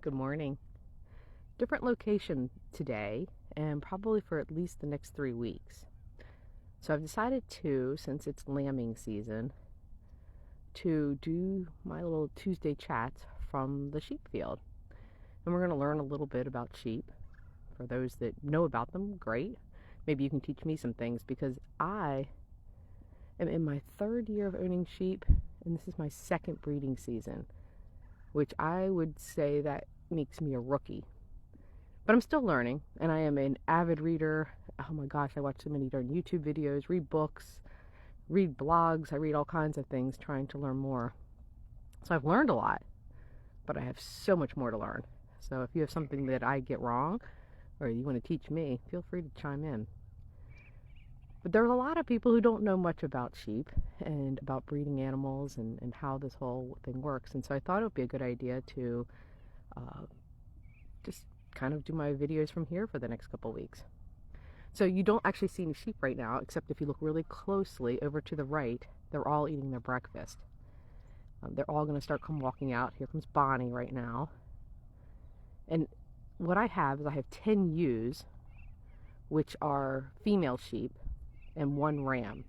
Good morning. Different location today and probably for at least the next 3 weeks. So I've decided to, since it's lambing season, to do my little Tuesday chats from the sheep field. And we're going to learn a little bit about sheep. For those that know about them, great. Maybe you can teach me some things because I am in my 3rd year of owning sheep and this is my 2nd breeding season, which I would say that makes me a rookie. But I'm still learning, and I am an avid reader. Oh my gosh, I watch so many darn YouTube videos, read books, read blogs. I read all kinds of things trying to learn more. So I've learned a lot, but I have so much more to learn. So if you have something that I get wrong or you want to teach me, feel free to chime in. But there's a lot of people who don't know much about sheep and about breeding animals and how this whole thing works. And so I thought it would be a good idea to just kind of do my videos from here for the next couple weeks. So you don't actually see any sheep right now, except if you look really closely over to the right, they're all eating their breakfast. They're all going to start walking out. Here comes Bonnie right now. And what I have is I have 10 ewes, which are female sheep, and 1 ram.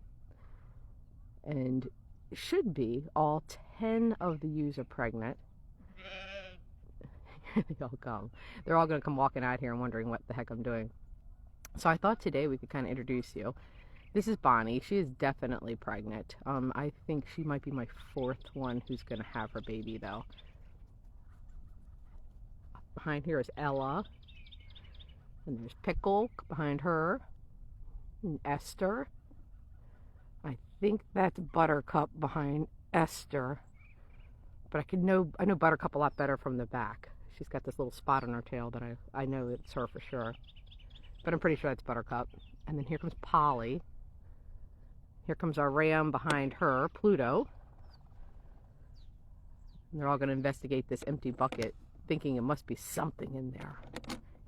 And should be all 10 of the ewes are pregnant. They all come. They're all going to come walking out here and wondering what the heck I'm doing. So I thought today we could kind of introduce you. This is Bonnie. She is definitely pregnant. I think she might be my 4th one who's going to have her baby, though. Behind here is Ella. And there's Pickle behind her. And Esther. I think that's Buttercup behind Esther. But I know Buttercup a lot better from the back. She's got this little spot on her tail that I know it's her for sure. But I'm pretty sure that's Buttercup. And then here comes Polly. Here comes our ram behind her, Pluto. And they're all going to investigate this empty bucket, thinking it must be something in there,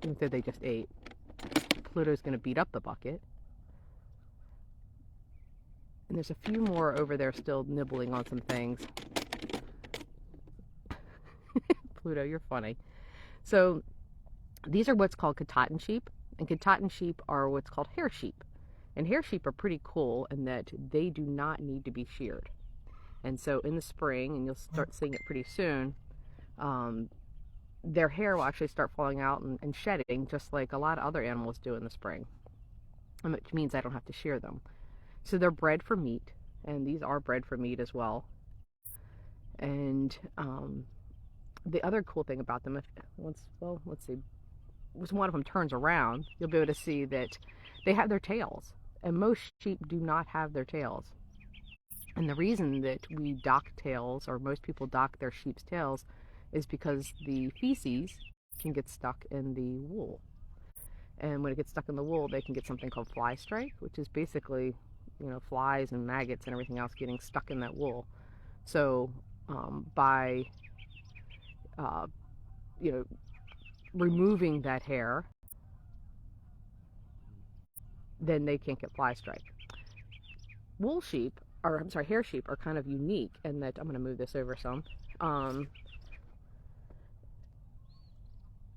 even though they just ate. Pluto's going to beat up the bucket. And there's a few more over there still nibbling on some things. Pluto, you're funny. So these are what's called Katahdin sheep, and Katahdin sheep are what's called hair sheep. And hair sheep are pretty cool in that they do not need to be sheared. And so in the spring, and you'll start seeing it pretty soon, their hair will actually start falling out and shedding, just like a lot of other animals do in the spring, which means I don't have to shear them. So they're bred for meat, and these are bred for meat as well. And the other cool thing about them, let's see, once one of them turns around, you'll be able to see that they have their tails, and most sheep do not have their tails. And the reason that we dock tails, or most people dock their sheep's tails, is because the feces can get stuck in the wool. And when it gets stuck in the wool, they can get something called fly strike, which is basically, flies and maggots and everything else getting stuck in that wool. So by removing that hair, then they can't get fly strike. Hair sheep are kind of unique in that, I'm going to move this over some,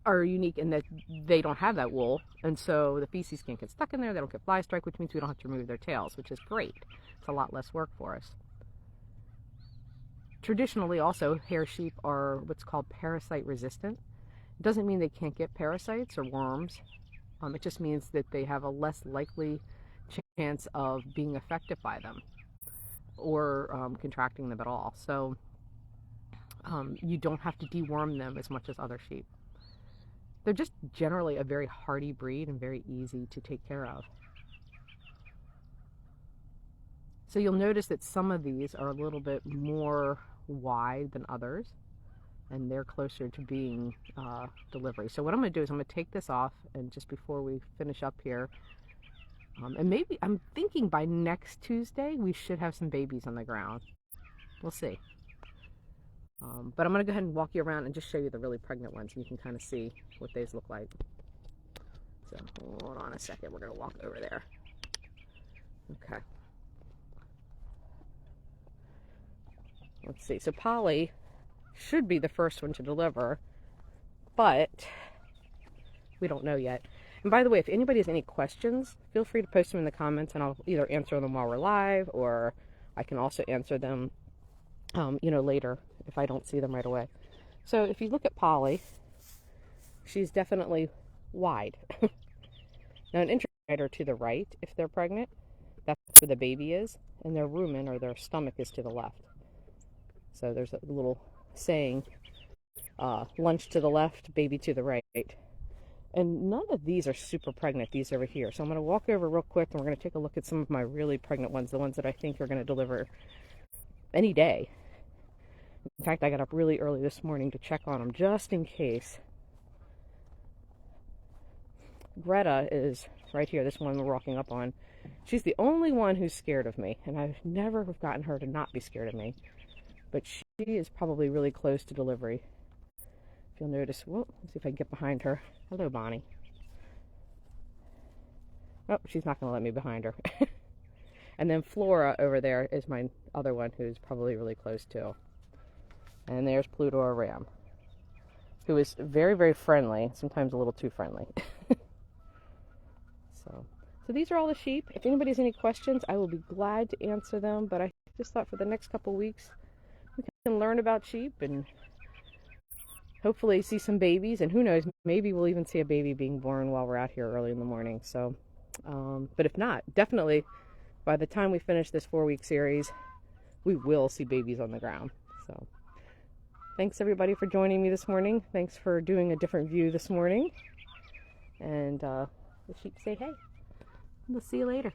are unique in that they don't have that wool, and so the feces can't get stuck in there, they don't get fly strike, which means we don't have to remove their tails, which is great. It's a lot less work for us. Traditionally, also, hair sheep are what's called parasite resistant. It doesn't mean they can't get parasites or worms. It just means that they have a less likely chance of being affected by them or contracting them at all. So you don't have to deworm them as much as other sheep. They're just generally a very hardy breed and very easy to take care of. So you'll notice that some of these are a little bit more wide than others, and they're closer to being delivery. So what I'm going to do is I'm going to take this off, and just before we finish up here, and maybe I'm thinking by next Tuesday we should have some babies on the ground. We'll see. But I'm going to go ahead and walk you around and just show you the really pregnant ones, and you can kind of see what these look like. So hold on a second, we're going to walk over there. Okay. Let's see. So Polly should be the first one to deliver. but we don't know yet. And by the way, if anybody has any questions, feel free to post them in the comments, and I'll either answer them while we're live, or I can also answer them, later if I don't see them right away. So if you look at Polly, she's definitely wide. Now, an inch wider to the right if they're pregnant. That's where the baby is, and their rumen, or their stomach, is to the left. So there's a little saying, lunch to the left, baby to the right. And none of these are super pregnant, these over here. So I'm going to walk over real quick, and we're going to take a look at some of my really pregnant ones, the ones that I think are going to deliver any day. In fact, I got up really early this morning to check on them, just in case. Greta is right here, this one we're walking up on. She's the only one who's scared of me, and I've never gotten her to not be scared of me. But she is probably really close to delivery. If you'll notice, well, let's see if I can get behind her. Hello, Bonnie. Oh, she's not going to let me behind her. And then Flora over there is my other one who's probably really close too. And there's Pluto, or Ram, who is very, very friendly, sometimes a little too friendly. So these are all the sheep. If anybody has any questions, I will be glad to answer them. But I just thought for the next couple weeks, we can learn about sheep and hopefully see some babies. And who knows, maybe we'll even see a baby being born while we're out here early in the morning. So, but if not, definitely by the time we finish this 4-week series, we will see babies on the ground. So thanks everybody for joining me this morning. Thanks for doing a different view this morning. And the sheep say hey. We'll see you later.